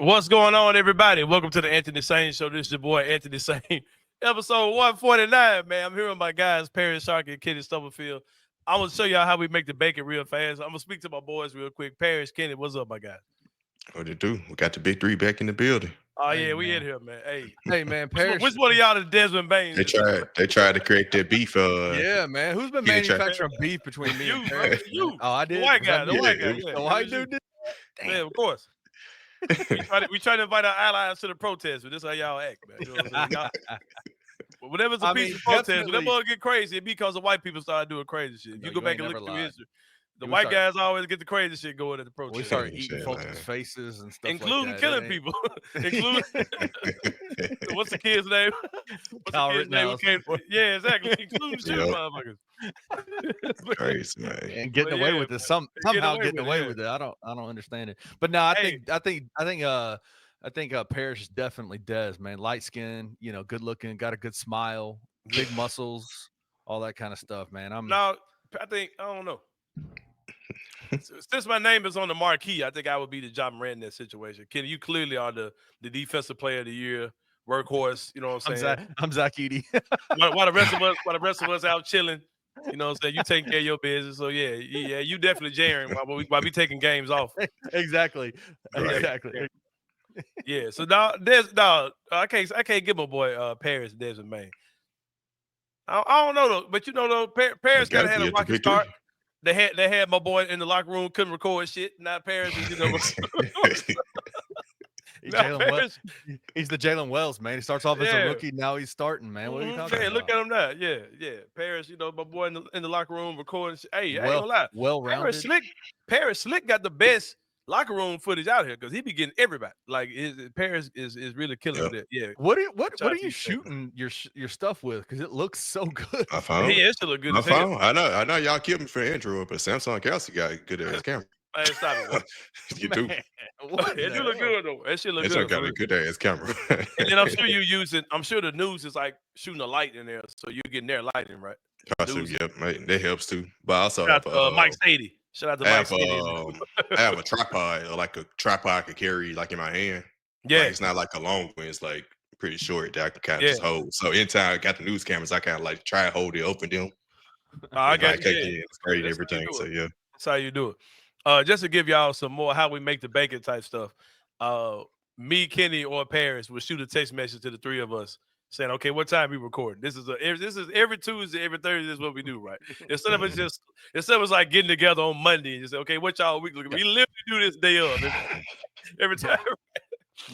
What's going on, everybody? Welcome to the Anthony Sain Show. This is your boy, Anthony Sain. Episode 149, man. I'm here with my guys, Perry Shark and Kenny Stubblefield. I'm going to show y'all how we make the bacon real fast. I'm going to speak to my boys real quick. Paris, Kenny, what's up, my guys? What it do? We got the big three back in the building. Oh, Hey, yeah, we man. in here, man. Hey, Hey, man, which one, Paris. which one of y'all is Desmond Baines? They tried to create that beef. Yeah, man. Who's been He didn't try- manufacturing beef between me You, and bro. Paris? You. man? Oh, I The did. white Was guy. that The me? white guy. Yeah, Yeah, The white dude did. Yeah, of course. We try to invite our allies to the protest, but this is how y'all act, man. You know what I'm saying? Whenever it's a peaceful protest, whenever it get crazy, it because the white people start doing crazy shit. If you go back and look through history, the white guys always get the crazy shit going at the protest. We started eating folks' faces and stuff including like that. killing people. Including what's the kid's name? Kyle Rittenhouse. Yeah, exactly. Including shooting motherfuckers. Crazy, man. And getting away with it. Somehow getting away with it. I don't understand it. But no, I think Parrish is definitely Des, man. Light skin, good looking, got a good smile, big muscles, all that kind of stuff, man. No, I don't know. Since my name is on the marquee, I think I would be the John Moran in that situation. Kenny, you clearly are the defensive player of the year, workhorse. You know what I'm saying? I'm Zach Edey. while the rest of us out chilling, you know what I'm saying? You taking care of your business. So yeah, you definitely Jaren while we taking games off. Exactly. Right. Exactly. Yeah. So now I can't give my boy Paris Desmond Maine. I don't know though, but Paris kind of had a rocky start. They had my boy in the locker room, couldn't record shit. Not Paris, He's the Jalen Wells, man. He starts off as a rookie, now he's starting, man. What are you talking about? Look at him now. Yeah. Paris, my boy in the locker room recording shit. Hey, I ain't gonna lie. Well-rounded. Paris Slick got the best locker room footage out here because he be getting everybody. Like Paris is really killing it. Yeah. What are you shooting your stuff with? Because it looks so good. My phone. Yeah, it should look good. My phone. I know y'all killed me for Android, but Samsung Galaxy got a good ass camera. Man, stop it. You do. It do look good though. That shit look good. It's got a good ass camera. And then I'm sure the news is like shooting a light in there, so you're getting their lighting right. Possibly, yeah, mate, that helps too. But I also shout out to Mike Sadie. Shout out to Mike Sadie. I have a tripod, or like a tripod I could carry like in my hand. Yeah, like, it's not like a long one. It's like pretty short that I can kind of just hold. So anytime I got the news cameras, I kind of like try to hold it, open them. I got you. It's great, everything. So yeah, that's how you do it. Just to give y'all some more how we make the bacon type stuff. Me, Kenny, or Paris will shoot a text message to the three of us saying, "Okay, what time we recording?" This is every Tuesday, every Thursday. This is what we do, right? Instead of us like getting together on Monday and just say, "Okay, what y'all week looking?" We literally do this day of every time.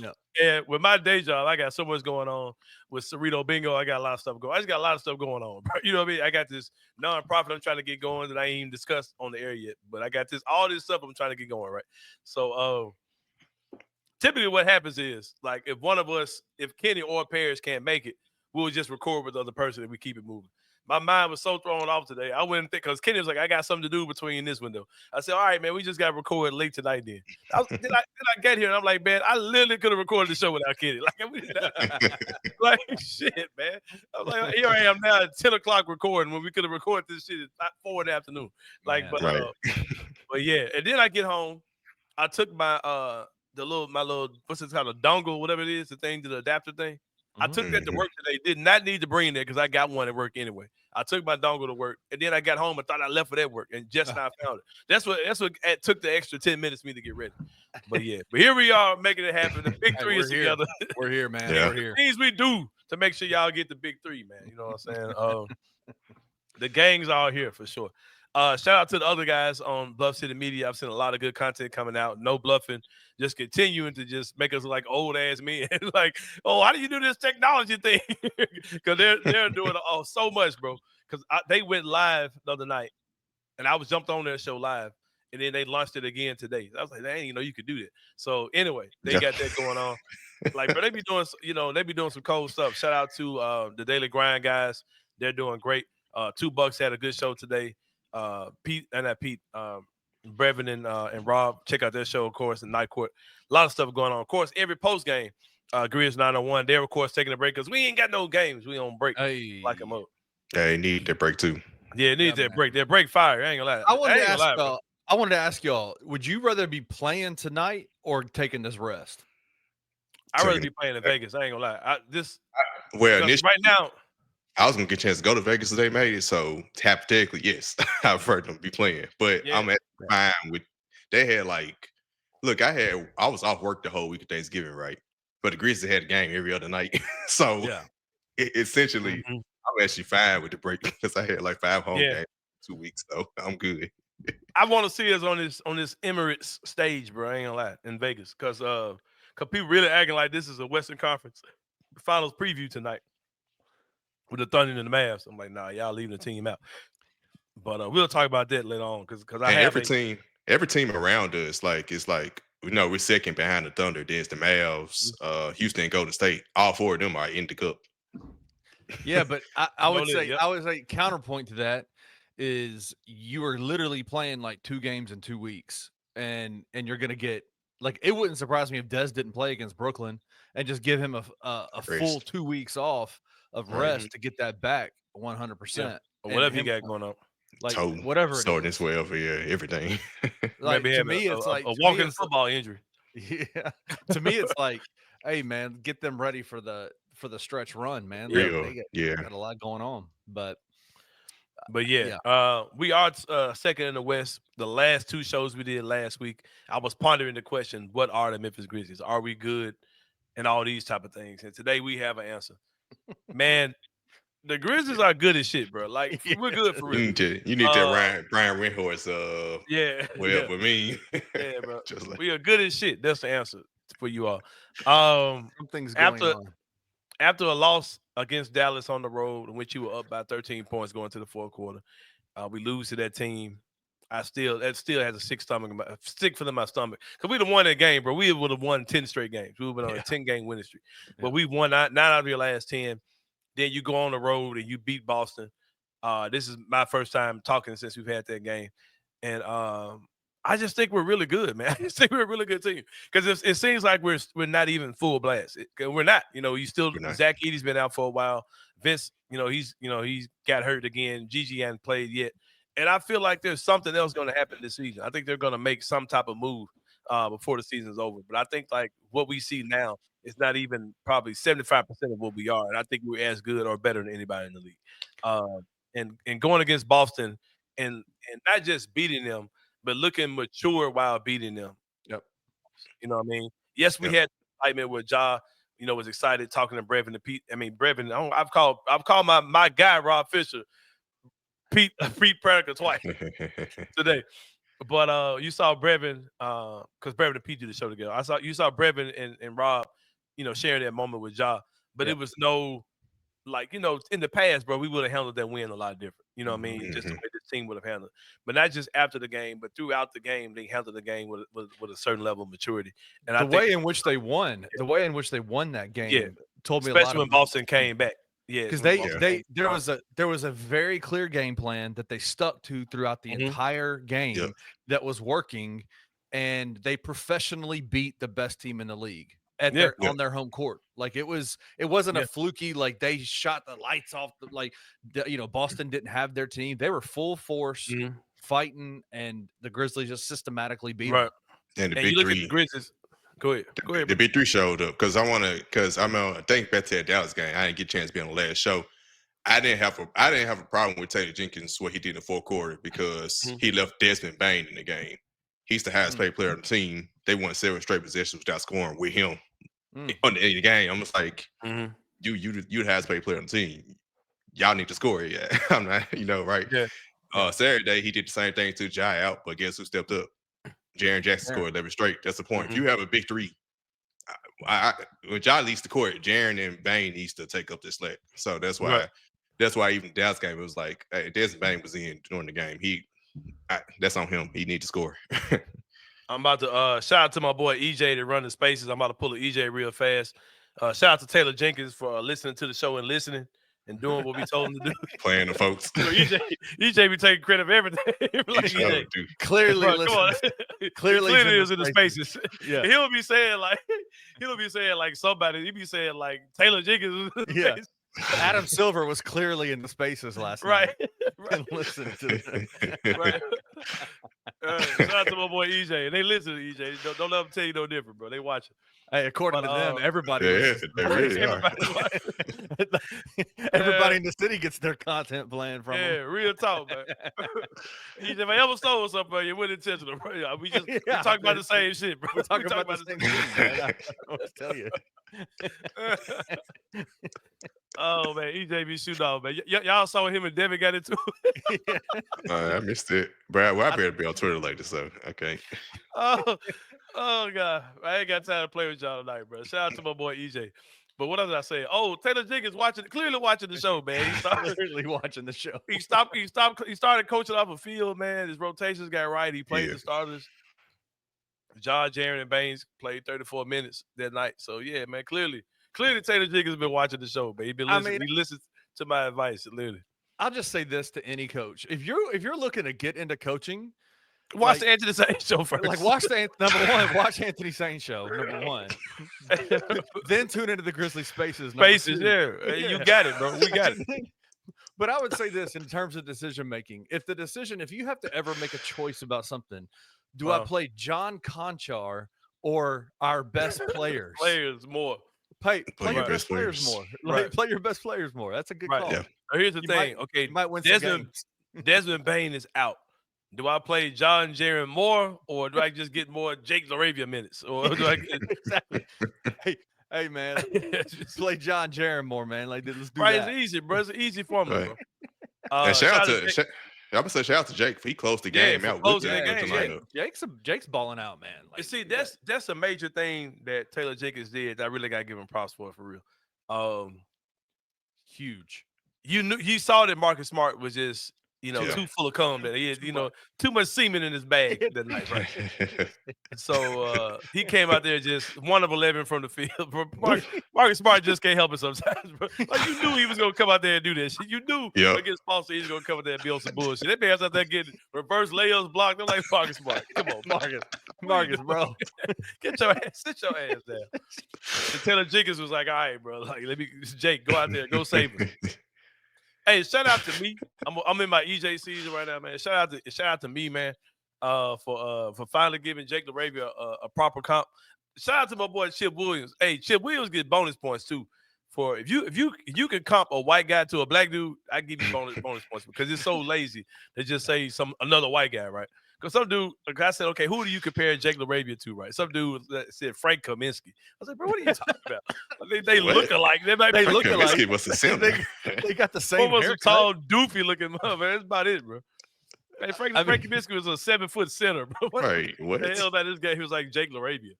Yeah. And with my day job, I got so much going on. With Cerrito Bingo, I got a lot of stuff going. I just got a lot of stuff going on, bro. You know what I mean? I got this nonprofit I'm trying to get going that I ain't even discussed on the air yet. But I got all this stuff I'm trying to get going, right? So typically what happens is, like, if one of us, if Kenny or Paris can't make it, we'll just record with the other person and we keep it moving. My mind was so thrown off today. I wouldn't think, because Kenny was like, I got something to do between this window. I said, all right, man, we just got to record late tonight then. Then I get here and I'm like, man, I literally could have recorded the show without Kenny. Like, shit, man. I was like, here I am now at 10 o'clock recording when we could have recorded this shit at 4 in the afternoon. Like, right. But yeah. And then I get home. I took my little what's it called, a dongle, whatever it is, the adapter thing. I took that to work today. Did not need to bring that because I got one at work anyway. I took my dongle to work, and then I got home and thought I left it at work, and just now I found it. That's what it took the extra 10 minutes for me to get ready. But yeah, but here we are making it happen. The big three is together. We're here, man. Yeah. We're here. Things we do to make sure y'all get the big three, man. You know what I'm saying? The gang's all here for sure. Shout out to the other guys on Bluff City Media. I've seen a lot of good content coming out. No bluffing, just continuing to just make us like old ass men. Like, oh, how do you do this technology thing? Because they're doing so much, bro. Because they went live the other night, and I was jumped on their show live, and then they launched it again today. I was like, dang, you could do that. So anyway, they got that going on. Like, but they be doing some cool stuff. Shout out to the Daily Grind guys. They're doing great. $2 had a good show today. Brevin and Rob, check out their show, of course, in Night Court. A lot of stuff going on. Of course, every post game, Grizzlies 901, they're of course taking a break because we ain't got no games. We on break. Hey. Like them up. They need that break too. Yeah, it needs that break. That break fire. I ain't gonna lie. I wanted to ask y'all, would you rather be playing tonight or taking this rest? I'd rather be playing in Vegas. I ain't gonna lie. Well, right now, I was gonna get a chance to go to Vegas if they made it. So hypothetically, yes, I've heard them be playing. But I'm fine with. They had look, I was off work the whole week of Thanksgiving, right? But the Grizzlies had a game every other night, so essentially, I'm actually fine with the break because I had 5 home games 2 weeks, so I'm good. I want to see us on this Emirates stage, bro. I ain't gonna lie, in Vegas, because people really acting like this is a Western Conference Finals preview tonight with the Thunder and the Mavs. I'm like, nah, y'all leaving the team out. But we'll talk about that later on because I have every team around us, we're second behind the Thunder. There's the Mavs, Houston, Golden State. All 4 of them are in the cup. Yeah, but I would say counterpoint to that is you are literally playing 2 games in 2 weeks, and you're gonna get it wouldn't surprise me if Dez didn't play against Brooklyn and just give him a full 2 weeks off of rest to get that back 100%. Or whatever he got going on. Whatever it sorting is. his way over everything. Maybe to me, it's a walking football injury. Yeah. To me, it's hey man, get them ready for the stretch run, man. They got a lot going on. But we are second in the West. The last 2 shows we did last week, I was pondering the question, what are the Memphis Grizzlies? Are we good? And all these type of things. And today we have an answer. Man, the Grizzlies are good as shit, bro. We're good for real. You need that Brian Windhorst with me. Yeah, bro. We are good as shit. That's the answer for you all. Something's going on. After a loss against Dallas on the road, in which you were up by 13 points going to the 4th quarter, we lose to that team. That still has a sick feeling in my stomach. Because we'd have won that game, bro. We would have won 10 straight games. We would have been on a 10-game winning streak. But we won 9 out of your last 10. Then you go on the road and you beat Boston. This is my first time talking since we've had that game. And I just think we're really good, man. I just think we're a really good team. Because it seems like we're not even full blast. We're not. Zach Edey's been out for a while. Vince, he's got hurt again. Gigi hasn't played yet. And I feel like there's something else going to happen this season. I think they're going to make some type of move before the season's over. But I think what we see now is not even probably 75% of what we are. And I think we're as good or better than anybody in the league. And going against Boston and not just beating them, but looking mature while beating them. Yep. You know what I mean? Yes, we had excitement with Ja, was excited talking to Brevin and Pete. I mean, Brevin, I've called my guy, Rob Fisher, Pete Predica twice today. But you saw Brevin, because Brevin and Pete did the show together. You saw Brevin and Rob, sharing that moment with Ja. But it was no, in the past, bro, we would have handled that win a lot different. You know what I mean? Just the way the team would have handled it. But not just after the game, but throughout the game, they handled the game with a certain level of maturity. And the way in which they won that game told me a lot. Especially when Boston came back. Yeah, because there was a very clear game plan that they stuck to throughout the entire game that was working, and they professionally beat the best team in the league on their home court. It wasn't a fluky they shot the lights off. Boston didn't have their team; they were full force fighting, and the Grizzlies just systematically beat them. And the big three, at the Grizzlies. Go ahead. The big 3 showed up because I think back to that Dallas game. I didn't get a chance to be on the last show. I didn't have a problem with Taylor Jenkins, what he did in the 4th quarter, because he left Desmond Bane in the game. He's the highest paid player on the team. They won 7 straight possessions without scoring with him on the game. I'm just like, you the highest paid player on the team. Y'all need to score. Yeah, I'm not. Right? Yeah. Saturday he did the same thing to Jai out, but guess who stepped up? Jaren Jackson scored 11 straight. That's the point. If you have a big 3, when Ja leads the court, Jaren and Bane needs to take up this slack. So that's why. That's why even Dallas game, it was like, hey, Desmond Bane was in during the game. That's on him. He needs to score. I'm about to shout out to my boy EJ to run the spaces. I'm about to pull an EJ real fast. Shout out to Taylor Jenkins for listening to the show and listening and doing what we told him to do. Playing the folks. So EJ be taking credit for everything. EJ, clearly, clearly is in the spaces. Yeah, he'll be saying somebody. He'll be saying Taylor Jenkins. Yeah. Adam Silver was clearly in the spaces last night. Right. And listened to it. Right. Shout out to my boy EJ. They listen to EJ. Don't let them tell you no different, bro. They watching. Hey, according to them, everybody listens. They really Everybody, everybody in the city gets their content plan from them. Yeah, real talk, man. EJ, if I ever stole something from you, it wasn't intentional, bro. We talk about the same shit, bro. We're talking about the same shit, man. I don't know what to tell you. Oh man, EJ be shooting off, man. Y'all saw him and Devin got into it. I missed it, Brad. Well, I better be on Twitter later, so okay. Oh god, I ain't got time to play with y'all tonight, bro. Shout out to my boy EJ. But what else did I say? Oh, Taylor Jenkins clearly watching the show, man. He started clearly watching the show. He started coaching off a field, man. His rotations got right. He played the starters. John, Jaren, and Baines played 34 minutes that night. So yeah, man, clearly Taylor Jenkins has been watching the show, man. He been listening. He listens to my advice, literally. I'll just say this to any coach: if you're looking to get into coaching, watch the Anthony Sain show first. Like watch number one, watch Anthony Sain show number one. Then tune into the Grizzlies Spaces. Yeah, you got it, bro. We got it. But I would say this in terms of decision making: if you have to ever make a choice about something, do I play John Conchar or our best players? Players more. Play your best players more. Right. Play your best players more. That's a good call. Yeah. Here's the thing. You might win Desmond Bain is out. Do I play John Jaren more, or do I just get more Jake LaRavia minutes? Or do I get exactly? Hey man, play John Jaren more, man. Like let's do that. It's easy, bro. It's an easy formula, bro. And shout out to Jake. He closed the game out. Jake's balling out, man. Like, see, that's a major thing that Taylor Jenkins did. I really got to give him props for real. Huge. You saw that Marcus Smart was just too full of cum, that he had too much semen in his bag that night, right? So he came out there just 1 of 11 from the field. Marcus Smart just can't help it sometimes, bro. Like you knew he was gonna come out there and do that shit. You knew against Boston he was gonna come out there and be on some bullshit. That man's out there getting reverse layups blocked. They're like Marcus Smart. Come on, Marcus, bro. Sit your ass down. And Taylor Jenkins was like, all right, bro. Like, Jake, go out there, go save him. Hey, shout out to me. I'm in my EJ season right now, man. Shout out to me, man, for finally giving Jake LaRavia a proper comp. Shout out to my boy Chip Williams. Hey, Chip Williams gets bonus points too. For if you can comp a white guy to a black dude, I give you bonus points because it's so lazy to just say another white guy, right? Because some dude, like I said, okay, who do you compare Jake LaRavia to, right? Some dude said Frank Kaminsky. I was like, bro, what are you talking about? They look alike. They look alike. Kaminsky was the same. They got the same haircut. Almost a tall, doofy looking mother, man. That's about it, bro. Hey, Frank Kaminsky was a 7-foot center, bro. Right. What the hell about this guy? He was like Jake LaRavia.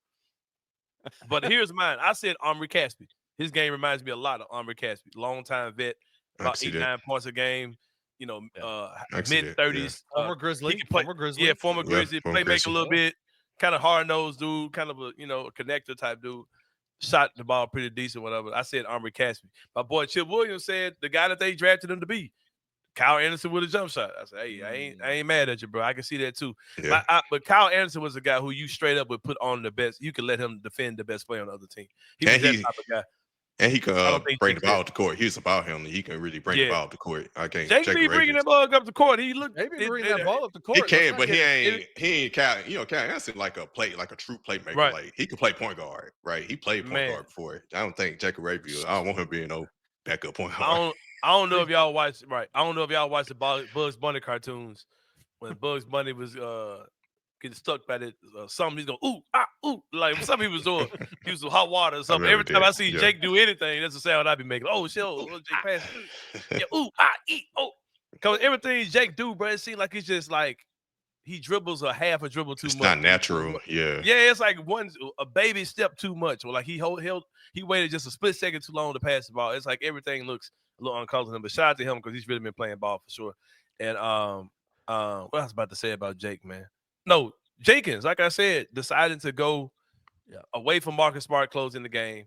But here's mine. I said Omri Caspi. His game reminds me a lot of Omri Caspi. Long-time vet, about 8-9 points a game. Mid-30s. Former Grizzly. Yeah, former Grizzly. Playmaker a little bit. Kind of hard-nosed dude. Kind of a connector type dude. Shot the ball pretty decent, whatever. I said Omri Caspi. My boy Chip Williams said the guy that they drafted him to be. Kyle Anderson with a jump shot. I said, hey, I ain't mad at you, bro. I can see that too. Yeah. But Kyle Anderson was a guy who you straight up would put on the best. You could let him defend the best player on the other team. He was that type of guy. And he can bring the ball to court. He's about him. He can really bring the ball to court. I can't. Jake be bringing that ball up the court. He looked. Maybe bringing that ball up the court. He can, but he ain't Kyle. Kyle Anderson like a true playmaker. Right. Like he can play point guard. Right. He played point guard before. I don't think Jake LaRavia. I don't want him being no backup point guard. I don't know if y'all watched the Bugs Bunny cartoons when Bugs Bunny was getting stuck by it. Something he's going ooh like something he was doing. He was hot water or something. Every time I see Jake do anything, that's the sound I be making. Oh shit, Jake pass. Yeah, because everything Jake do, bro, it seems like it's just like he dribbles a half a dribble too much. It's not natural. Yeah, it's like a baby step too much, or like he waited just a split second too long to pass the ball. It's like everything looks a little uncomfortable to him. But shout out to him because he's really been playing ball for sure. And what I was about to say about Jake, man. No, Jenkins, like I said, decided to go away from Marcus Smart closing the game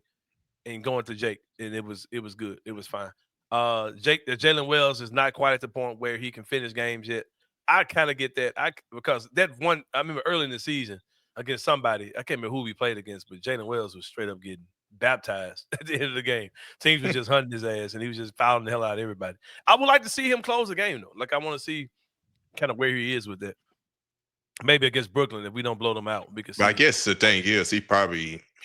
and going to Jake, and it was good. It was fine. Jalen Wells is not quite at the point where he can finish games yet. I kind of get that. Because that one, I remember early in the season against somebody, I can't remember who we played against, but Jalen Wells was straight up getting baptized at the end of the game. Teams were just hunting his ass, and he was just fouling the hell out of everybody. I would like to see him close the game, though. Like, I want to see kind of where he is with that. Maybe against Brooklyn if we don't blow them out. We can see. But I guess the thing is, he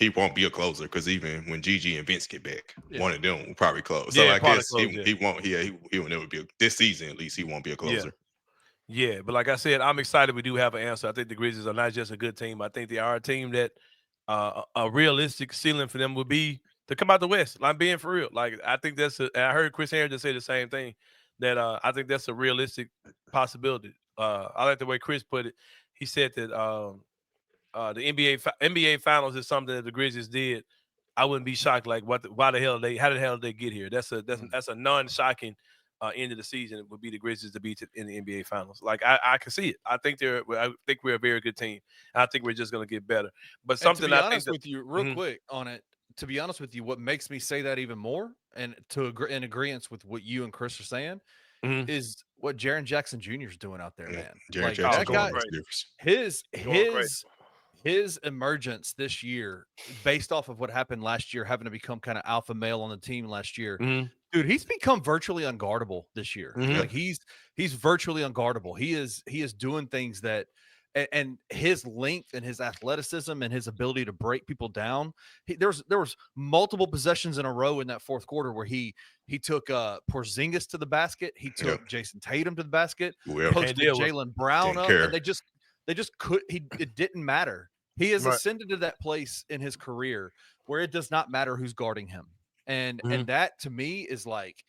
won't be a closer because even when Gigi and Vince get back, one of them will probably close. So I guess he won't. He will never be this season. At least he won't be a closer. Yeah, but like I said, I'm excited. We do have an answer. I think the Grizzlies are not just a good team. I think they are a team that a realistic ceiling for them would be to come out the West. I'm being for real. Like I think and I heard Chris Aaron just say the same thing. That I think that's a realistic possibility. I like the way Chris put it. He said that the NBA Finals is something that the Grizzlies did. I wouldn't be shocked. Like how the hell did they get here? That's a non-shocking end of the season. It would be the Grizzlies to beat in the NBA Finals. Like I can see it. I think we're a very good team. And I think we're just going to get better. But something to be honest with you, real quick on it. To be honest with you, what makes me say that even more, and in agreement with what you and Chris are saying, is what Jaren Jackson Jr. is doing out there, man. Jaren Jackson Jr. His emergence this year, based off of what happened last year, having to become kind of alpha male on the team last year, dude, he's become virtually unguardable this year. Like he's virtually unguardable. He is doing things that, and his length and his athleticism and his ability to break people down. There was multiple possessions in a row in that fourth quarter where he took Porzingis to the basket. He took Jason Tatum to the basket. Posted Jaylen Brown up, and they just could. It didn't matter. He has ascended to that place in his career where it does not matter who's guarding him, and that to me is like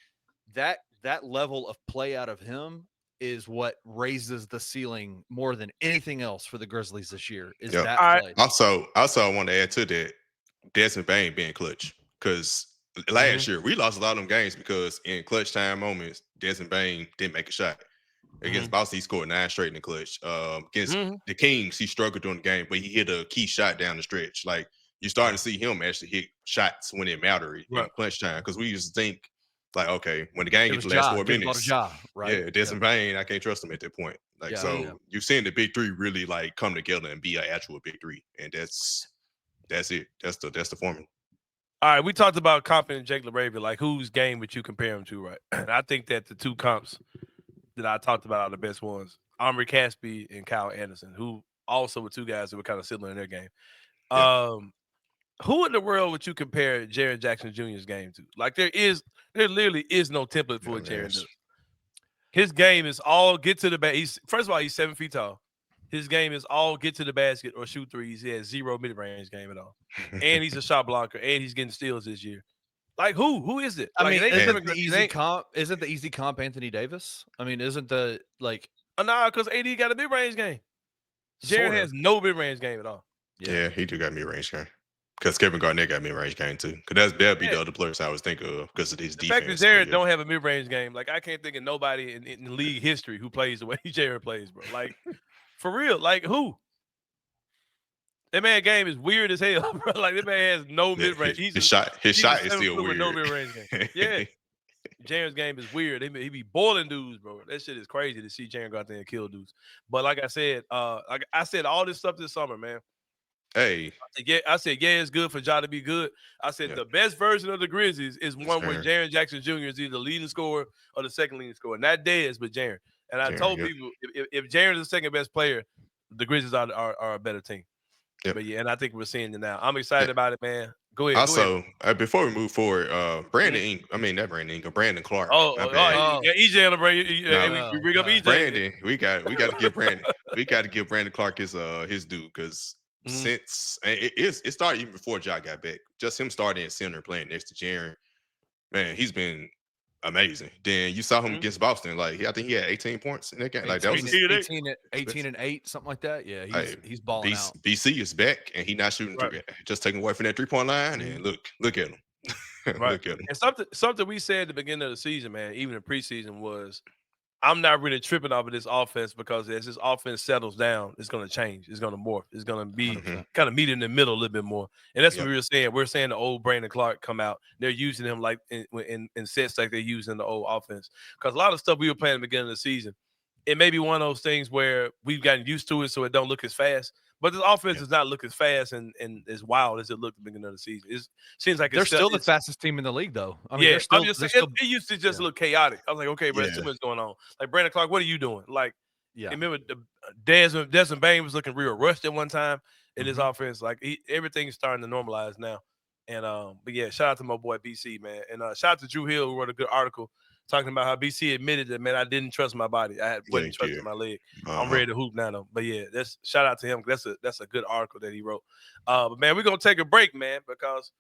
that level of play out of him is what raises the ceiling more than anything else for the Grizzlies this year. Is that play? Also, I want to add to that Desmond Bane being clutch, because last year we lost a lot of them games because in clutch time moments Desmond Bane didn't make a shot. Against Boston, he scored 9 straight in the clutch. Against the Kings, he struggled during the game, but he hit a key shot down the stretch. Like you're starting to see him actually hit shots when it mattered in clutch time, because we used to think like, okay, when the game gets the last 4 minutes, Desmond Bane, I can't trust him at that point. Like you're seeing the big three really like come together and be an actual big three, and that's it. That's the formula. All right, we talked about comping and Jake LaRavia. Like, whose game would you compare him to, right? And I think that the two comps that I talked about are the best ones. Omri Caspi and Kyle Anderson, who also were two guys that were kind of similar in their game. Who in the world would you compare Jaren Jackson Jr.'s game to? Like, there literally is no template for what Jaren does. His game is all get to the basket. First of all, he's 7 feet tall. His game is all get to the basket or shoot threes. He has 0 mid-range game at all. And he's a shot blocker, and he's getting steals this year. Like, who is it? I mean, isn't the easy comp Anthony Davis? I mean, isn't the like nah, because AD got a mid-range game. Jaren has no mid-range game at all. Yeah, he do got mid-range game. Because Kevin Garnett got mid-range game too. Because that'd be the other players I was thinking of because of his defense. The fact that Jaren don't have a mid-range game, like I can't think of nobody in league history who plays the way Jaren plays, bro. Like, for real, like who? That man game is weird as hell, bro. Like that man has no mid-range. His shot is still weird. No mid-range game. Yeah. Jaren's game is weird. He be boiling dudes, bro. That shit is crazy to see Jaren go out there and kill dudes. But like I said, all this stuff this summer, man. Hey. I said, it's good for Ja to be good. I said the best version of the Grizzlies is one where Jaren Jackson Jr. is either the leading scorer or the second leading scorer. Not Dez, but Jaren. And I told people if Jaren is the second best player, the Grizzlies are a better team. Yep. But and I think we're seeing it now. I'm excited about it, man. Go ahead. Also, before we move forward, Brandon Clarke. EJ on the brain. We bring up EJ. Brandon, we got to give Brandon. We got to give Brandon Clarke his due, because since it started even before Ja got back. Just him starting at center, playing next to Jaren, man, he's been amazing. Then you saw him against Boston. Like I think he had 18 points in that game. Like that was 18 and 8, something like that. Yeah, he's balling out. BC is back, and he's not shooting just taking away from that 3-point line. And look at him. Look at him. And something we said at the beginning of the season, man, even in preseason, was I'm not really tripping off of this offense, because as this offense settles down, it's going to change. It's going to morph. It's going to be kind of meet in the middle a little bit more. And that's what we were saying. We're saying the old Brandon Clarke come out. They're using him like in sets like they use in the old offense. Because a lot of stuff we were playing at the beginning of the season, it may be one of those things where we've gotten used to it, so it don't look as fast. But this offense does not look as fast and as wild as it looked at the beginning of the season. It seems like they're still the fastest team in the league, though. I mean, it used to just look chaotic. I was like, okay, bro, too much going on. Like, Brandon Clarke, what are you doing? Like, Yeah. And remember, Desmond Bain was looking real rushed at one time in his offense. Like everything's starting to normalize now. And but yeah, shout out to my boy BC, man. And shout out to Drew Hill, who wrote a good article talking about how BC admitted that, man, I didn't trust my body. Wasn't trusting my leg. I'm ready to hoop now, though. But yeah, that's shout out to him. That's a good article that he wrote. But man, we're gonna take a break, man, because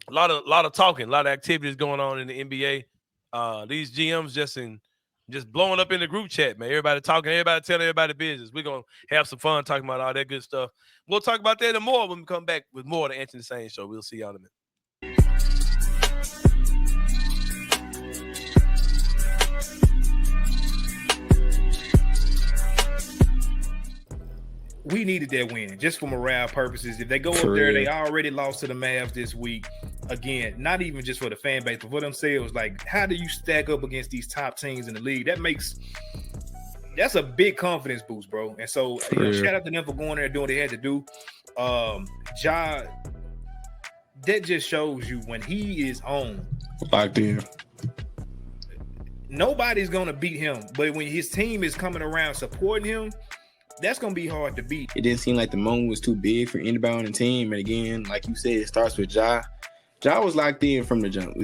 a lot of talking, a lot of activities going on in the NBA. These GMs just blowing up in the group chat, man. Everybody talking, everybody telling everybody business. We're gonna have some fun talking about all that good stuff. We'll talk about that and more when we come back with more of the Anthony Sain Show. We'll see y'all in a minute. We needed that win just for morale purposes. If they go up there, they already lost to the Mavs this week. Again, not even just for the fan base, but for themselves. Like, how do you stack up against these top teams in the league? That's a big confidence boost, bro. And so, shout out to them for going there and doing what they had to do. Ja, that just shows you when he is on, locked in, nobody's gonna beat him. But when his team is coming around supporting him, that's going to be hard to beat. It didn't seem like the moment was too big for anybody on the team. And again, like you said, it starts with Ja. Ja was locked in from the jump.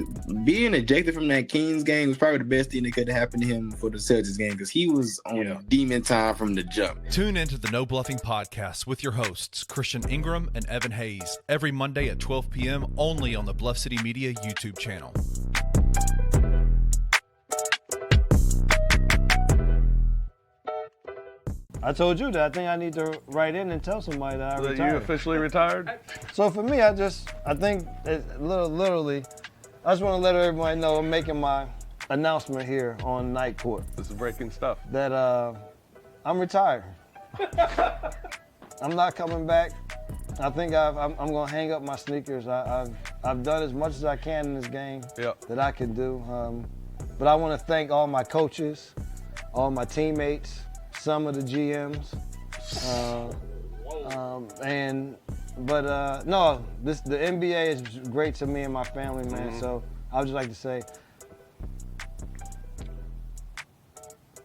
Being ejected from that Kings game was probably the best thing that could have happened to him for the Celtics game because he was on demon time from the jump. Tune into the No Bluffing Podcast with your hosts, Christian Ingram and Evan Hayes, every Monday at 12 p.m. only on the Bluff City Media YouTube channel. I told you that I think I need to write in and tell somebody that I retired. You officially retired? So for me, I think literally, I just want to let everybody know I'm making my announcement here on Night Court. This is breaking stuff. That I'm retired. I'm not coming back. I think I'm going to hang up my sneakers. I've done as much as I can in this game that I can do. But I want to thank all my coaches, all my teammates, some of the GMs, the NBA is great to me and my family, man. So I would just like to say,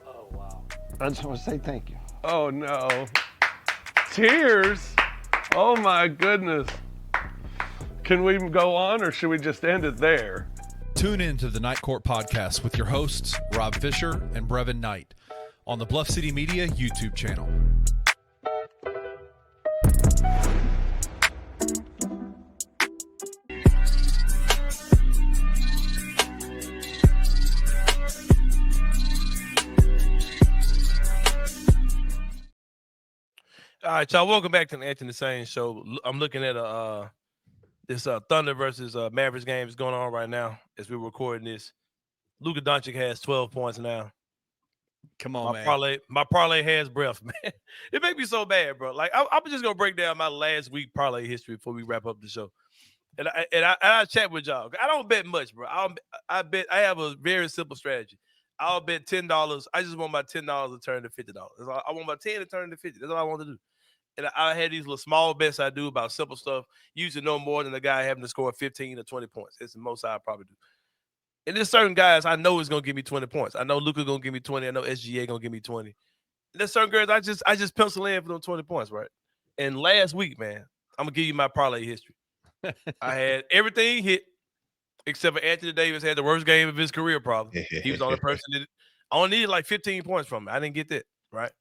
oh wow, I just want to say thank you. Oh no, tears! Oh my goodness. Can we go on, or should we just end it there? Tune in to the Night Court Podcast with your hosts Rob Fisher and Brevin Knight on the Bluff City Media YouTube channel. All right, y'all. Welcome back to the Anthony Sain Show. I'm looking at this Thunder versus Mavericks game is going on right now as we're recording this. Luka Doncic has 12 points now. Come on, my parlay has breath, man. It makes me so bad, bro. Like I'm just gonna break down my last week parlay history before we wrap up the show. And I chat with y'all. I don't bet much, bro. I have a very simple strategy. I'll bet $10. I just want my $10 to turn to $50. I want my 10 to turn to 50. That's all I want to do. And I had these little small bets I do about simple stuff. Usually no more than the guy having to score 15 or 20 points. It's the most I probably do. And there's certain guys I know is gonna give me 20 points. I know Luka's gonna give me 20. I know SGA gonna give me 20. And there's certain girls I just pencil in for them 20 points, right? And last week, man, I'm gonna give you my parlay history. I had everything hit except for Anthony Davis had the worst game of his career, probably. He was the only person that I only needed like 15 points from him. I didn't get that, right?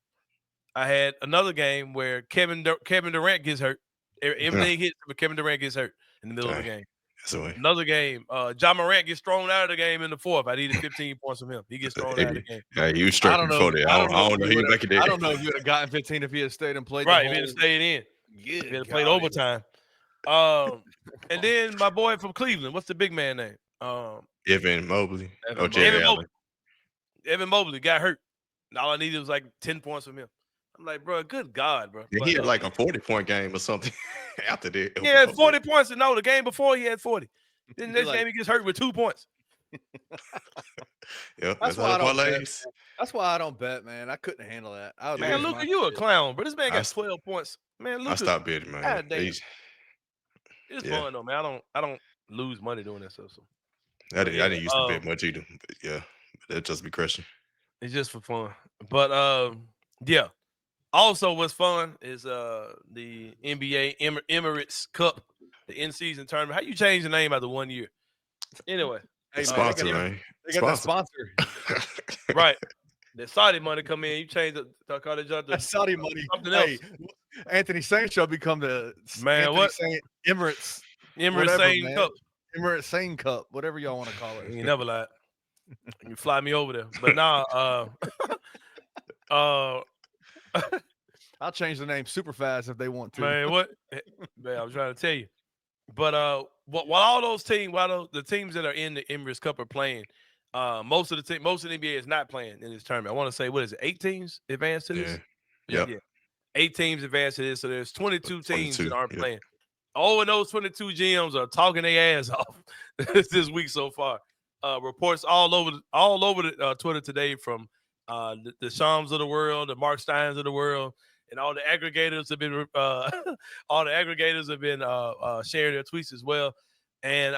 I had another game where Kevin Durant gets hurt. Everything hits, but Kevin Durant gets hurt in the middle of the game. Another game, Ja Morant gets thrown out of the game in the fourth. I needed 15 points from him. He gets thrown out of the game. Yeah, he was struck before that. I don't know. He was back there. I don't know if you would have gotten 15 if he had stayed and played. Right, if he had stayed in. If he had played overtime. And then my boy from Cleveland, what's the big man name? Evan Mobley. Evan Mobley got hurt. And all I needed was like 10 points from him. I'm like, bro, good God, bro. Yeah, he had like a 40-point game or something after that. He had 40 points. And no, the game before he had 40. Then this game he gets hurt with 2 points. Yeah, that's why I don't bet, man. I couldn't handle that. Man, Luka, you a clown, bro. This man got 12 points. Man, Luka, I stopped betting, man. It's fun though, man. I don't lose money doing that stuff. So I didn't used to bet much either. But yeah, that'd just be crushing. It's just for fun. But yeah. Also, what's fun is the NBA Emirates Cup, the in-season tournament. How you change the name after 1 year? Anyway, sponsor, man. They got that sponsor. Right. The Saudi money come in. You change the college up to Saudi money. Something else. Anthony Sain shall become the Anthony Emirates Sain Cup. Emirates Sain Cup, whatever y'all want to call it. You never lied. You fly me over there, but nah. I'll change the name super fast if they want to. Man, what? Man, I'm trying to tell you. But while all those teams, the teams that are in the Emirates Cup are playing, most of the NBA is not playing in this tournament. I want to say, what is it? 8 teams advanced to this? Yeah. 8 teams advanced to this. So there's 22 teams that aren't playing. Oh, and those 22 GMs are talking their ass off this week so far. Reports all over the Twitter today from the Shams of the world, the Mark Steins of the world, and all the aggregators have been sharing their tweets as well. And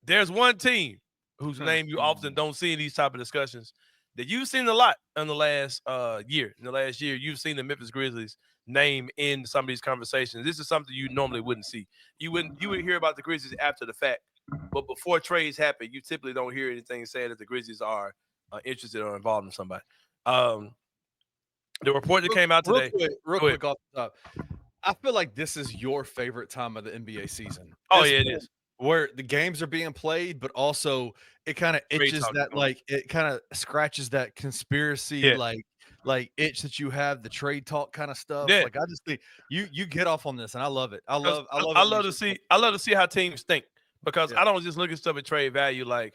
there's one team whose name you often don't see in these type of discussions that you've seen a lot in the last year. In the last year, you've seen the Memphis Grizzlies name in some of these conversations. This is something you normally wouldn't see. You would hear about the Grizzlies after the fact, but before trades happen, you typically don't hear anything saying that the Grizzlies are interested or involved in somebody. The report that came out today. Real quick off the top, I feel like this is your favorite time of the NBA season. Oh, yeah, it is. Where the games are being played, but also it kind of itches that, like, it kind of scratches that conspiracy, like itch that you have, the trade talk kind of stuff. Yeah. Like, I just think you get off on this, and I love it. I love to see how teams think, because I don't just look at stuff at trade value. I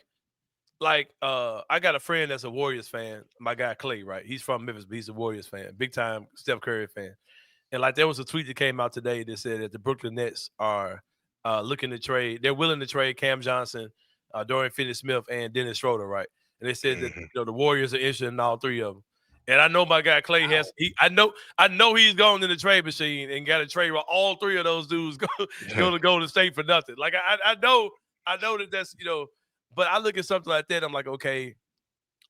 got a friend that's a Warriors fan. My guy Clay, right? He's from Memphis, but he's a Warriors fan, big time Steph Curry fan. And like, there was a tweet that came out today that said that the Brooklyn Nets are looking to trade. They're willing to trade Cam Johnson, Dorian Finney-Smith, and Dennis Schroeder, right? And they said that the Warriors are interested in all 3 of them. And I know my guy Clay has. I know he's going in the trade machine and got to trade all 3 of those dudes go to Golden State for nothing. Like, I know that's But I look at something like that, I'm like, okay,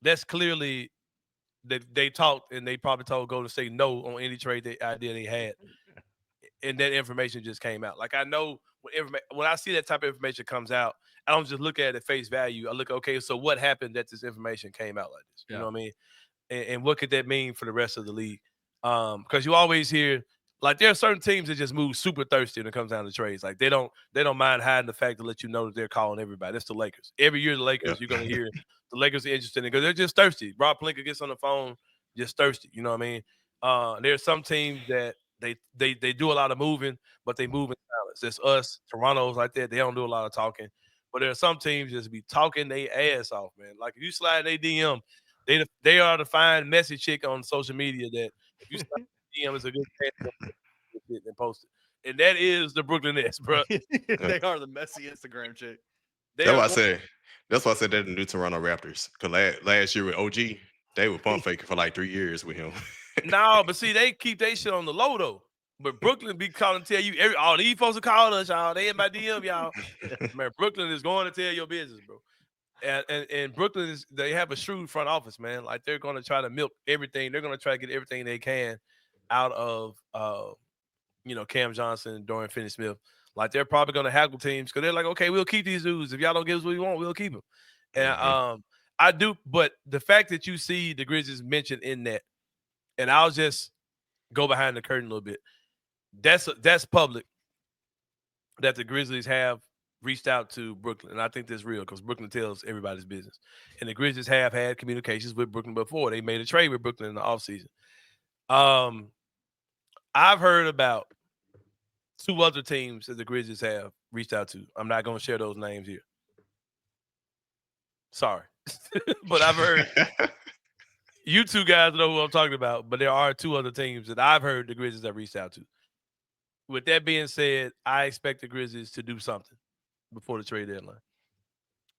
that's clearly that they talked, and they probably told Golden State no on any trade idea they had, and that information just came out. Like, I know when I see that type of information comes out, I don't just look at it at face value. I look, okay, so what happened that this information came out like this? You know what I mean? And what could that mean for the rest of the league? Because you always hear, like, there are certain teams that just move super thirsty when it comes down to trades. Like, they don't mind hiding the fact to let you know that they're calling everybody. That's the Lakers. Every year, the Lakers, you're gonna hear the Lakers are interested in, because they're just thirsty. Rob Pelinka gets on the phone, just thirsty. You know what I mean? There's some teams that they do a lot of moving, but they move in silence. It's us, Toronto's like that. They don't do a lot of talking. But there are some teams just be talking their ass off, man. Like, if you slide their DM, they are the fine messy chick on social media that if you slide DM is a good and post it. And that is the Brooklyn Nets, bro. They are the messy Instagram chick. That's why I said they're the new Toronto Raptors. Because last year with OG, they were pump faking for like 3 years with him. No, but see, they keep their shit on the low though. But Brooklyn be calling to tell you all these folks are calling us, y'all. They in my DM, y'all. Man, Brooklyn is going to tell your business, bro. And Brooklyn they have a shrewd front office, man. Like, they're going to try to milk everything. They're going to try to get everything they can out of Cam Johnson and Dorian Finney-Smith. Like, they're probably going to haggle teams because they're like, okay, we'll keep these dudes. If y'all don't give us what we want, we'll keep them. And I do, but the fact that you see the Grizzlies mentioned in that, and I'll just go behind the curtain a little bit. That's public that the Grizzlies have reached out to Brooklyn, and I think that's real because Brooklyn tells everybody's business. And the Grizzlies have had communications with Brooklyn before. They made a trade with Brooklyn in the offseason. I've heard about 2 other teams that the Grizzlies have reached out to. I'm not going to share those names here. Sorry. But I've heard you 2 guys know who I'm talking about, but there are 2 other teams that I've heard the Grizzlies have reached out to. With that being said, I expect the Grizzlies to do something before the trade deadline.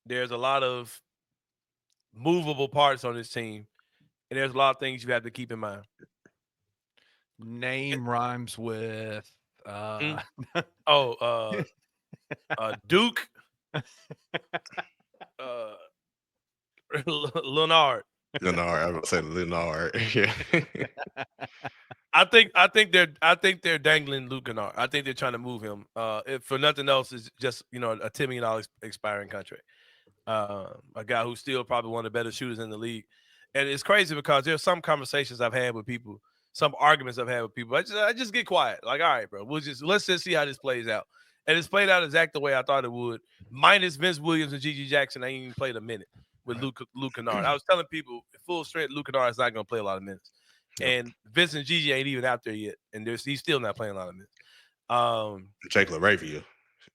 There's a lot of movable parts on this team, and there's a lot of things you have to keep in mind. Name rhymes with Duke, Leonard. Leonard, I would say Leonard. Yeah. I think they're dangling Luke Kennard. I think they're trying to move him. If for nothing else, is just a $10 million expiring contract. A guy who's still probably one of the better shooters in the league. And it's crazy because there's some conversations I've had with people, some arguments I've had with people. I just get quiet. Like, all right, bro, let's just see how this plays out. And it's played out exactly the way I thought it would. Minus Vince Williams and Gigi Jackson, I ain't even played a minute with Luke Kennard. I was telling people, full strength, Luke Kennard is not going to play a lot of minutes. And Vince and Gigi ain't even out there yet, and he's still not playing a lot of minutes. Jake LaRavia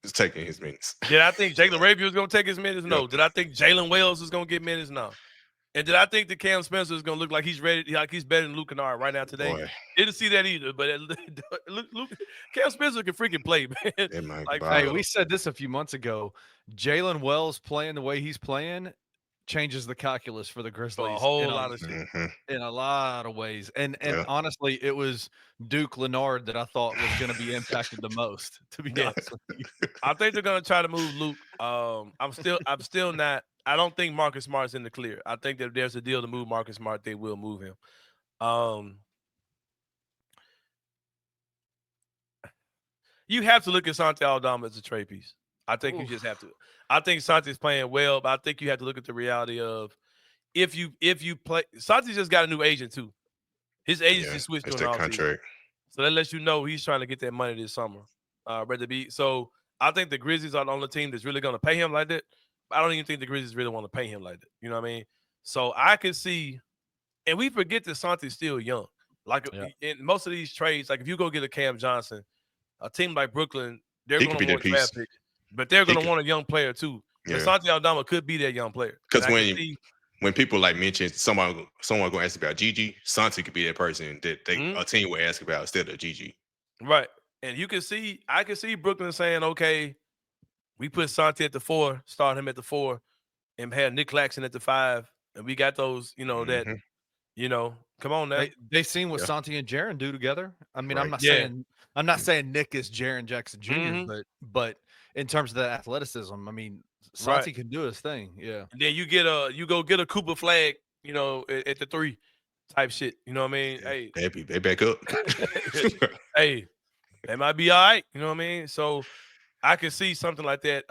is taking his minutes. Did I think Jake LaRavia was going to take his minutes? No. Yep. Did I think Jalen Wells is going to get minutes? No. And did I think that Cam Spencer is going to look like he's ready, like he's better than Luke Kennard right now today? Boy. Didn't see that either. But Cam Spencer can freaking play, man. Hey, we said this a few months ago. Jalen Wells playing the way he's playing changes the calculus for the Grizzlies a whole lot of shit. In a lot of ways. And honestly, it was Duke Leonard that I thought was going to be impacted the most, to be honest with you. I think they're going to try to move Luke. I'm still not. I don't think Marcus Smart's in the clear. I think that if there's a deal to move Marcus Smart, they will move him. You have to look at Santi Aldama as a trade piece. I think you just have to. I think Santi's playing well, but I think you have to look at the reality of if you play. Santi just got a new agent too. His agency switched to an contract, so that lets you know he's trying to get that money this summer. So I think the Grizzlies are the only team that's really going to pay him like that. I don't even think the Grizzlies really want to pay him like that. You know what I mean? So I can see, and we forget that Santi's still young. Like in most of these trades, like if you go get a Cam Johnson, a team like Brooklyn, they're going to want a draft pick. But they're going to want a young player too. Yeah. And Santi Aldama could be that young player. Because when people like mention someone going to ask about Gigi, Santi could be that person that a team would ask about instead of Gigi. Right. And I can see Brooklyn saying, okay, we put Santi at the 4, start him at the 4, and have Nick Claxton at the 5, and we got those, that, come on now. They seen what Santi and Jaren do together. I mean, right. I'm not saying Nick is Jaren Jackson Jr., but in terms of the athleticism, I mean, Santi can do his thing. Yeah. And then you go get a Cooper Flag, at the 3 type shit. You know what I mean? Hey, they back up. Hey, they might be all right. You know what I mean? So I could see something like that.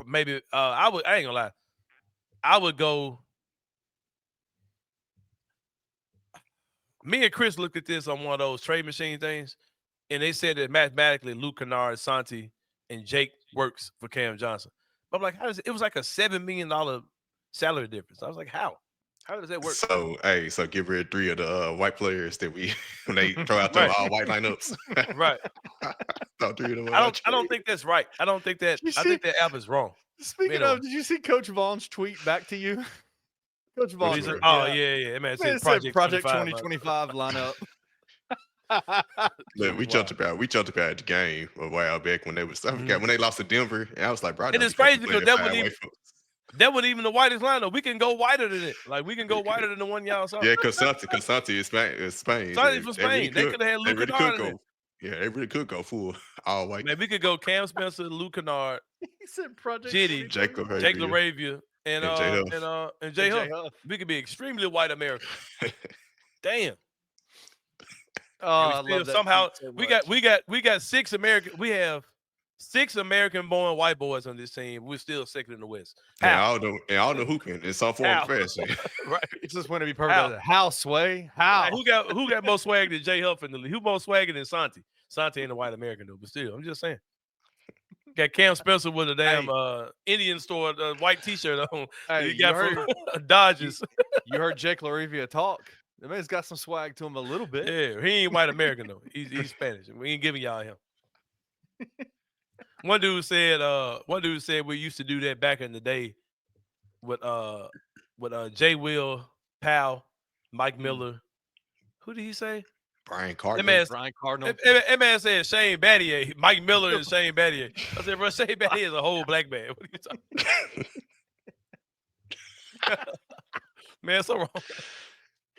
Maybe I ain't gonna lie. I would go. Me and Chris looked at this on one of those trade machine things, and they said that mathematically Luke Kennard, Santi, and Jake works for Cam Johnson. But I'm like, how does it was like a $7 million salary difference. I was like, how? How does that work? So get rid of 3 of the white players that when they throw out the all white lineups. Right. I don't think that's right. I think that app is wrong. Speaking of, did you see Coach Vaughn's tweet back to you? Coach Vaughn. Yeah. Man, it said Project 2025 lineup. Look, we jumped about the game a while back when they was when they lost to Denver, and I was like, bro, it is crazy because that wasn't even the whitest lineup. We can go whiter than it. Like we can go whiter than the one y'all saw. Yeah, because Santi is Spain. Santi from Spain. They could have had Luke Kennard in it. Yeah, they really could go full all white. Man, we could go Cam Spencer, Luke Kennard, he said Project Jitty, Jake LaRavia, and J Huff. We could be extremely white American. Damn. Oh, I love that somehow we got 6 American. We have 6 American-born white boys on this team. We're still second in the West. How? And all the hooping in some form of fashion. Right. It's just want to be perfect. How, Sway? How? Who got more swag than J Huff in the league? Who more swagger than Santi? Santi ain't a white American though, but still, I'm just saying. Got Cam Spencer with a damn Indian store white T-shirt on. He got from Dodgers. You heard Jake LaRavia talk. The man's got some swag to him a little bit. Yeah, he ain't white American though. He's Spanish. We ain't giving y'all him. One dude said we used to do that back in the day with J. Will, Powell, Mike Miller. Who did he say? Brian Cardinal. Brian Cardinal. That man said Shane Battier. Mike Miller and Shane Battier. I said, bro, Shane Battier is a whole black man. What are you talking about? Man, so wrong.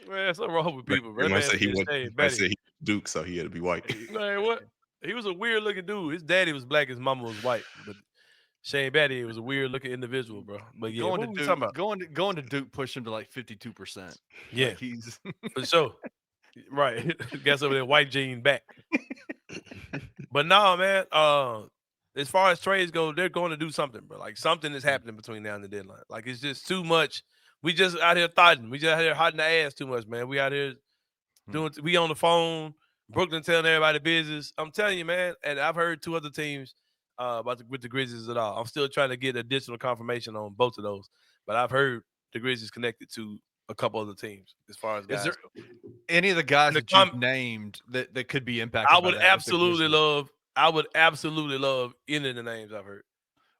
Man, something wrong with people. I said he was Duke, so he had to be white. Man, what? He was a weird looking dude. His daddy was black, his mama was white. But Shane Battier was a weird looking individual, bro. But yeah, what were we talking about? Going to Duke pushed him to like 52%. Yeah, like he's for sure. Right. Guess over there, white jean back. But no, man. As far as trades go, they're going to do something, bro. Like something is happening between now and the deadline. Like it's just too much. We just out here thotting. We just out here hiding the ass too much, man. We out here doing. We on the phone. Brooklyn telling everybody business. I'm telling you, man. And I've heard 2 other teams with the Grizzlies at all. I'm still trying to get additional confirmation on both of those, but I've heard the Grizzlies connected to a couple other teams as far as guys go. Any of the guys that you've named that could be impacted? I would absolutely love any of the names I've heard.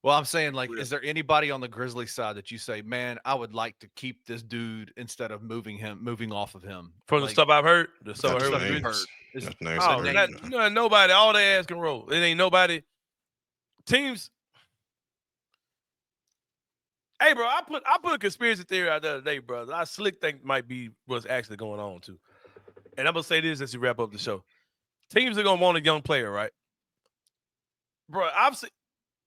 Well, I'm saying, like, is there anybody on the Grizzlies side that you say, man, I would like to keep this dude instead of moving off of him? From the stuff I've heard, the stuff I heard. Nobody. All their ass can roll. It ain't nobody. Teams. Hey, bro, I put a conspiracy theory out the other day, bro. I slick think might be what's actually going on too. And I'm gonna say this as we wrap up the show. Teams are gonna want a young player, right? Bro, I've seen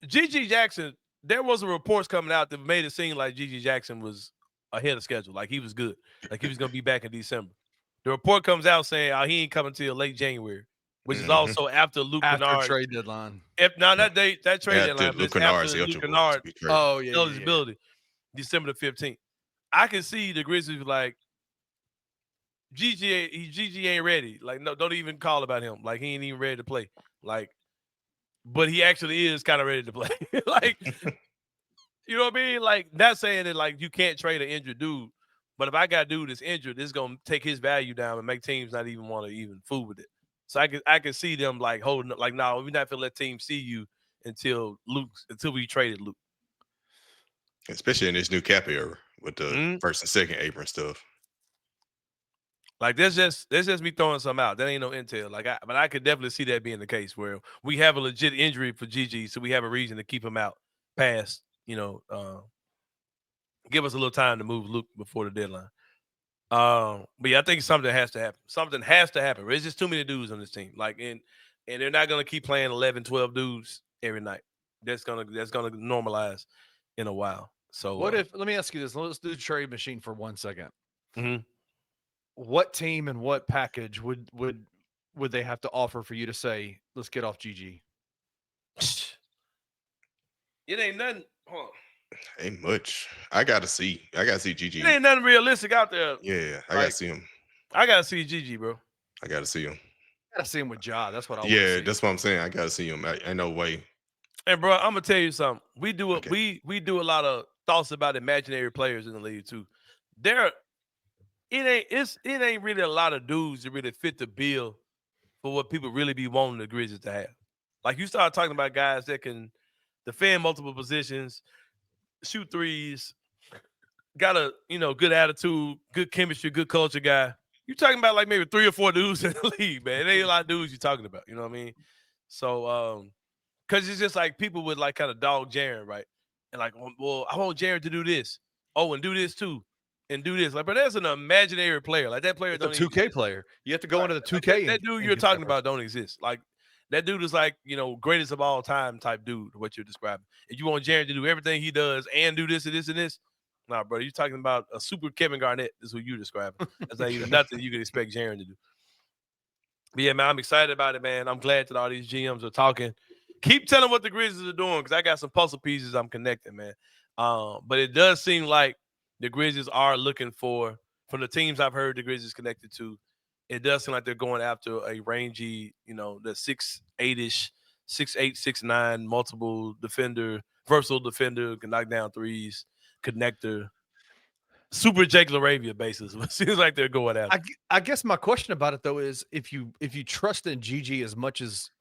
GG Jackson. There was reports coming out that made it seem like GG Jackson was ahead of schedule, like he was good, like he was gonna be back in December. The report comes out saying he ain't coming till late January, which is also after Luke Kennard trade deadline. If that trade deadline, Luke Kennard's eligibility, December the 15th. I can see the Grizzlies like GG ain't ready. Like, no, don't even call about him. Like, he ain't even ready to play. Like, but he actually is kind of ready to play. Like, you know what I mean? Like, not saying that like you can't trade an injured dude, but if I got a dude that's injured, it's gonna take his value down and make teams not even want to even fool with it. So I can see them like holding up, like, no, we're not gonna let teams see you until we traded Luke. Especially in this new cap era with the first and second apron stuff. Like that's just me throwing something out. That ain't no intel. But I could definitely see that being the case where we have a legit injury for GG, so we have a reason to keep him out past, give us a little time to move Luke before the deadline. But yeah, I think something has to happen. Something has to happen. There's just too many dudes on this team. Like, and they're not gonna keep playing 11, 12 dudes every night. That's gonna normalize in a while. So let me ask you this. Let's do the trade machine for 1 second. Mm-hmm. What team and what package would they have to offer for you to say, let's get off GG? It ain't nothing. Hold on. Ain't much. I gotta see GG. It ain't nothing realistic out there. Yeah, I gotta see him. I gotta see GG, bro. I gotta see him. I gotta see him with Ja. That's what I. Yeah, that's what I'm saying. I gotta see him. Ain't no way. And bro, I'm gonna tell you something. We do a lot of thoughts about imaginary players in the league too. It ain't really a lot of dudes that really fit the bill for what people really be wanting the Grizzlies to have. Like, you start talking about guys that can defend multiple positions, shoot threes, got a good attitude, good chemistry, good culture guy. You're talking about like maybe 3 or 4 dudes in the league, man. It ain't a lot of dudes you're talking about. You know what I mean? So because it's just like people would like kind of dog Jaren, right? And like, well, I want Jaren to do this. Oh, and do this too. And do this. Like, but that's an imaginary player. Like, that player it's a 2K player. You have to go into the 2K. That dude you're talking about don't exist. Like, that dude is like, greatest of all time type dude, what you're describing. If you want Jaren to do everything he does and do this and this and this, nah, bro, you're talking about a super Kevin Garnett is who you're describing. That's not even nothing you can expect Jaren to do. But yeah, man, I'm excited about it, man. I'm glad that all these GMs are talking. Keep telling what the Grizzlies are doing, because I got some puzzle pieces I'm connecting, man. But it does seem like the Grizzlies are looking for, from the teams I've heard the Grizzlies connected to, it does seem like they're going after a rangy, the 6'8-ish, 6'8", 6'9", multiple defender, versatile defender, can knock down threes, connector, super Jake LaRavia basis. It seems like they're going after. I guess my question about it though is if you trust in GG as much as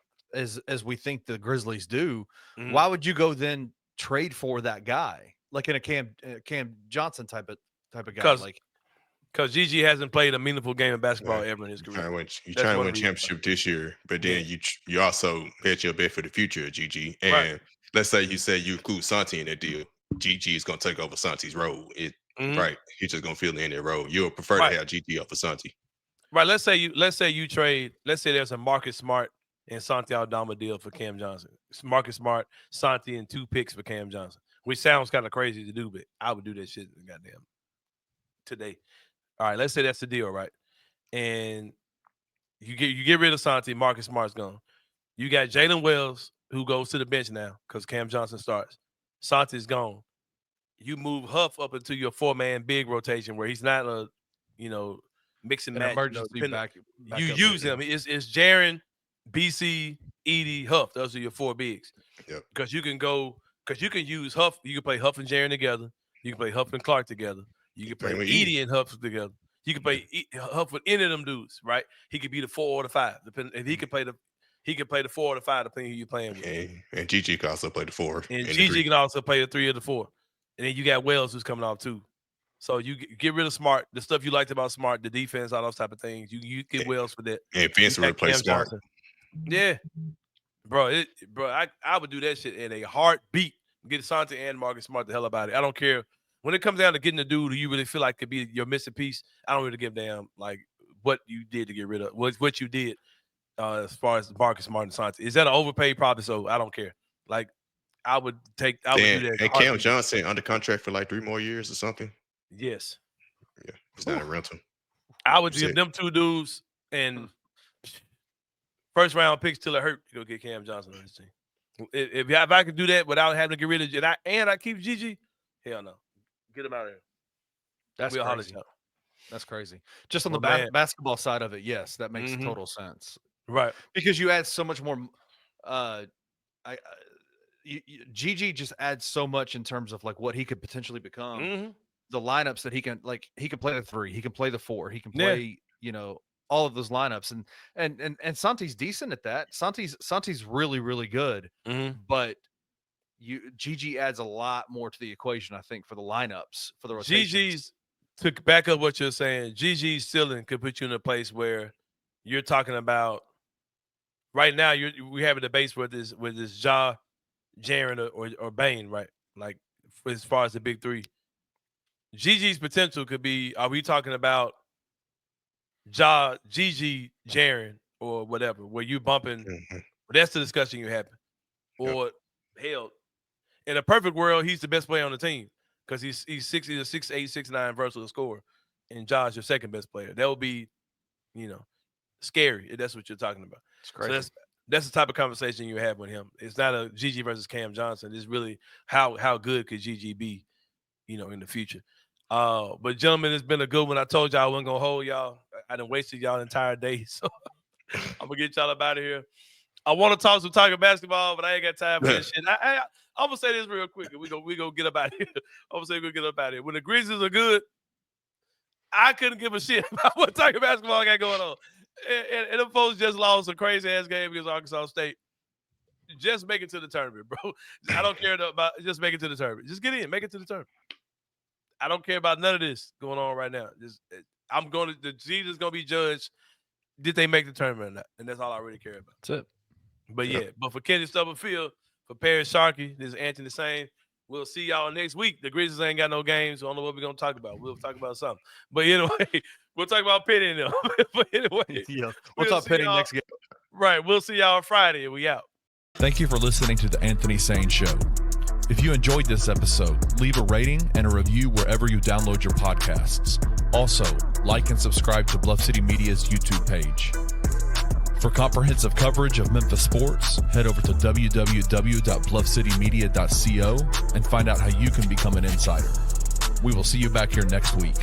we think the Grizzlies do, why would you go then trade for that guy? Like in a Cam Johnson type of guy, because GG hasn't played a meaningful game of basketball ever in his career. You're trying to win championship this year, but then you also bet your bet for the future of GG. And let's say you say you include Santi in that deal, GG is going to take over Santi's role. Right, he's just going to fill in that role. You'll prefer to have GG off of Santi. Right. Let's say you trade. Let's say there's a Marcus Smart and Santi Aldama deal for Cam Johnson. Marcus Smart, Santi, and 2 picks for Cam Johnson, which sounds kind of crazy to do, but I would do that shit goddamn today. All right, let's say that's the deal, right? And you get rid of Santi, Marcus Smart's gone. You got Jalen Wells, who goes to the bench now because Cam Johnson starts. Santi's gone. You move Huff up into your 4-man big rotation where he's not a, mix and match. Emergency back you use him. It's Jaren, BC, Edie, Huff. Those are your 4 bigs. Yep. Because you can use Huff. You can play Huff and Jaren together. You can play Huff and Clarke together. You can play Edie and Huff together. You can play Huff with any of them dudes, right? He could be the 4 or the 5. Depending if he can play the 4 or the 5, depending who you're playing with. And GG can also play the 4. And GG can also play the 3 or the 4. And then you got Wells who's coming off too. So you get rid of Smart, the stuff you liked about Smart, the defense, all those type of things. You get Wells for that. And Vince would replace Smart. Yeah, bro. I would do that shit in a heartbeat. Get Santi and Marcus Smart the hell about it. I don't care. When it comes down to getting the dude who you really feel like could be your missing piece, I don't really give a damn like what you did to get rid of what you did as far as Marcus Smart and Santi. Is that an overpaid? Probably so. I don't care. Like I would do that. And Cam Johnson under contract for like 3 more years or something. Yes. Yeah, it's not a rental. I would give them 2 dudes and first round picks till it hurt to go get Cam Johnson on this team. If I could do that without having to get rid of it, and I keep GG, hell no. Get him out of here. That's crazy. That's crazy. Just on the basketball side of it, yes, that makes total sense. Right. Because you add so much more GG just adds so much in terms of like what he could potentially become. The lineups that he can play the 3, he can play the 4, he can play, all of those lineups. And Santi's decent at that. Santi's really, really good. But GG adds a lot more to the equation, I think, for the lineups, for the rotations. To back up what you're saying, GG's ceiling could put you in a place where you're talking about right now. We have a debate with this Ja, Jaren, or Bane, right? Like as far as the big 3, GG's potential could be. Are we talking about Ja, GG, Jaren, or whatever? Where you bumping? That's the discussion you having. Or hell, in a perfect world, he's the best player on the team because he's 6'8", 6'9", versatile scorer, and Ja's your second best player. That would be, scary if that's what you're talking about. It's crazy. So that's the type of conversation you have with him. It's not a GG versus Cam Johnson. It's really how good could GG be, in the future. But gentlemen, it's been a good one. I told y'all I wasn't gonna hold y'all. I done wasted y'all the entire day, so I'm gonna get y'all up out of here. I want to talk some Tiger basketball, but I ain't got time for this shit. I'm gonna say this real quick. We go get up out of here. I'm gonna say we're gonna get up out of here. When the Grizzlies are good, I couldn't give a shit about what Tiger basketball got going on. And them folks just lost a crazy ass game against Arkansas State. Just make it to the tournament, bro. I don't care about just make it to the tournament. Just get in, make it to the tournament. I don't care about none of this going on right now. The season's gonna be judged. Did they make the tournament or not? And that's all I really care about. That's it. But but for Kenny Stubblefield, for Paris Sharkey, this is Anthony Sain. We'll see y'all next week. The Grizzlies ain't got no games, so I don't know what we're gonna talk about. We'll talk about something. But anyway, we'll talk about Penny now. But anyway, we'll talk Penny next game. Right. We'll see y'all on Friday and we out. Thank you for listening to the Anthony Sain Show. If you enjoyed this episode, leave a rating and a review wherever you download your podcasts. Also, like and subscribe to Bluff City Media's YouTube page. For comprehensive coverage of Memphis sports, head over to www.bluffcitymedia.co and find out how you can become an insider. We will see you back here next week.